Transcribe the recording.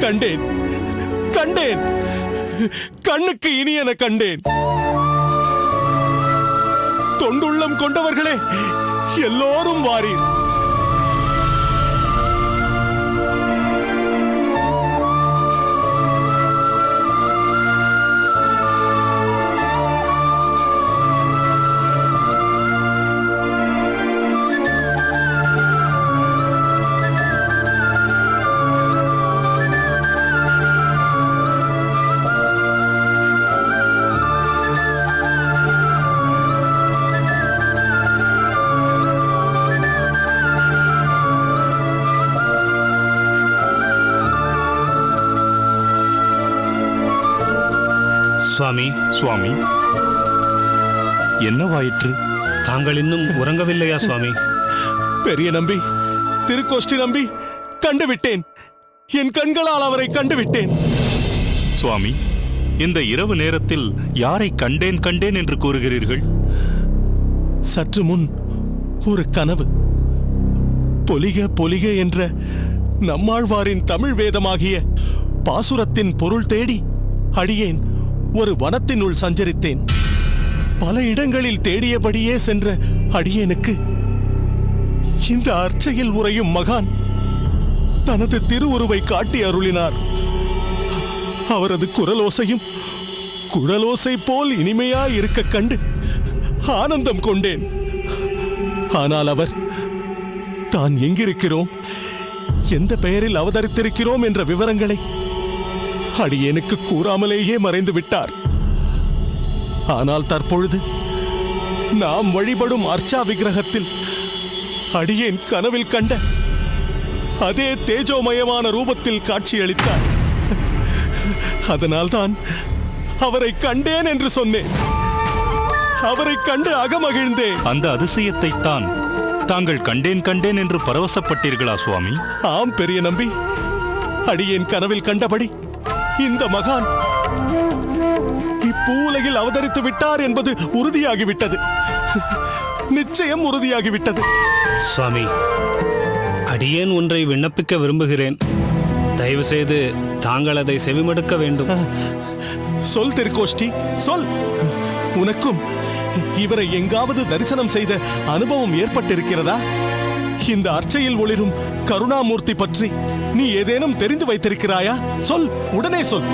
கண்டேன் கண்டேன், கண்ணுக்கு இனியன கண்டேன். தொண்டுள்ளம் கொண்டவர்களே, எல்லோரும் வாரீர். சுவாமி, சுவாமி, என்னவாயிற்று? தாங்கள் இன்னும் உறங்கவில்லையா சுவாமி? பெரிய நம்பி, திருக்கோஷ்டி நம்பி, கண்டுவிட்டேன். என் கண்களால் அவரை கண்டுவிட்டேன். சுவாமி, இந்த இரவு நேரத்தில் யாரை கண்டேன் கண்டேன் என்று கூறுகிறீர்கள்? சற்று முன் ஒரு கனவு. பொலிக பொலிக என்ற நம்மாழ்வாரின் தமிழ் வேதமாகிய பாசுரத்தின் பொருள் தேடி அடியேன் ஒரு வனத்தினுள் சஞ்சரித்தேன். பல இடங்களில் தேடியபடியே சென்ற அடியேனுக்கு இந்த அர்ச்சையில் உறையும் மகான் தனது திருவுருவை காட்டி அருளினார். அவரது குரலோசையும் குழலோசை போல் இனிமையாய் இருக்க கண்டு ஆனந்தம் கொண்டேன். ஆனால் அவர் தான் எங்கிருக்கிறோம், எந்த பெயரில் அவதரித்திருக்கிறோம் என்ற விவரங்களை அடியேனுக்கு கூறாமலேயே மறைந்து விட்டார். ஆனால் தற்பொழுது நாம் வழிபடும் அர்ச்சா விக்கிரகத்தில் அடியேன் கனவில் கண்ட அதே தேஜோமயமான ரூபத்தில் காட்சியளித்தார். அதனால்தான் அவரை கண்டேன் என்று சொன்னேன். அவரை கண்டு அகமகிழ்ந்தேன். அந்த அதிசயத்தைத்தான் தாங்கள் கண்டேன் கண்டேன் என்று பரவசப்பட்டீர்களா சுவாமி? ஆம் பெரிய நம்பி, அடியேன் கனவில் கண்டபடி இந்த மகான் இப்பூலகில் அவதரித்து விட்டார் என்பது உறுதியாகிவிட்டது. நிச்சயம் உறுதியாகிவிட்டது. சுவாமி, அடியேன் ஒன்றை விண்ணப்பிக்க விரும்புகிறேன். தயவு செய்து தாங்கள் அதை செவிமடுக்க வேண்டும். சொல் திருக்கோஷ்டி, சொல். உனக்கும் இவரை எங்காவது தரிசனம் செய்த அனுபவம் ஏற்பட்டிருக்கிறதா? இந்த அர்ச்சையில் ஒளிரும் கருணாமூர்த்தி பற்றி நீ ஏதேனும் தெரிந்து வைத்திருக்கிறாயா? சொல், உடனே சொல்.